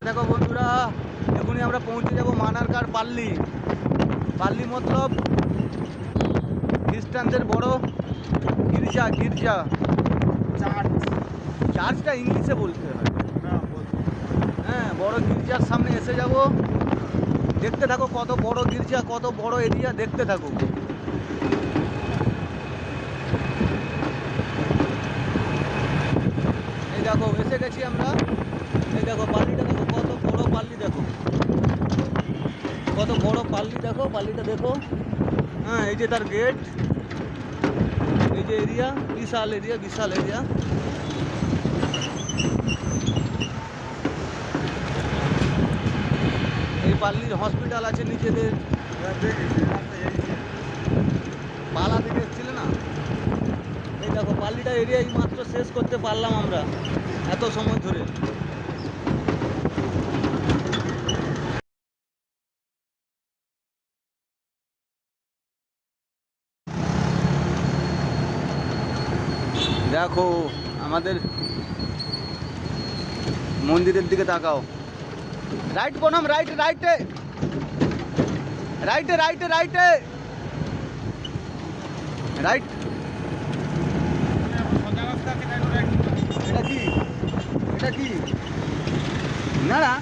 দেখো বন্ধুরা, এখনই আমরা পৌঁছে যাব মানারকার পাল্লি। পাল্লি মতলব খ্রিস্টানদের বড় গির্জা। চার্চটা ইংলিশে বলতে হয়। হ্যাঁ, বড় গির্জার সামনে এসে যাব। দেখতে থাকো কত বড় গির্জা, কত বড় এরিয়া, দেখতে থাকো। এই দেখো এসে গেছি আমরা। এই দেখো পাল্লিটা দেখো, কত বড় পাল্লি দেখো, কত বড় পাল্লি দেখো, পাল্লিটা দেখো। হ্যাঁ, এই যে তার গেট, এই যে এরিয়া, বিশাল এরিয়া, বিশাল এরিয়া। এই পাল্লির হসপিটাল আছে নিজেদের। পালা থেকে এসেছিলে না? এই দেখো পাল্লিটা এরিয়া এই মাত্র শেষ করতে পারলাম আমরা এত সময় ধরে। দেখো আমাদের মন্দিরের দিকে তাকাও। রাইট বনাম, রাইটে রাইটে রাইটে রাইটে রাইটে রাইট। এটা কি, এটা কি? না না,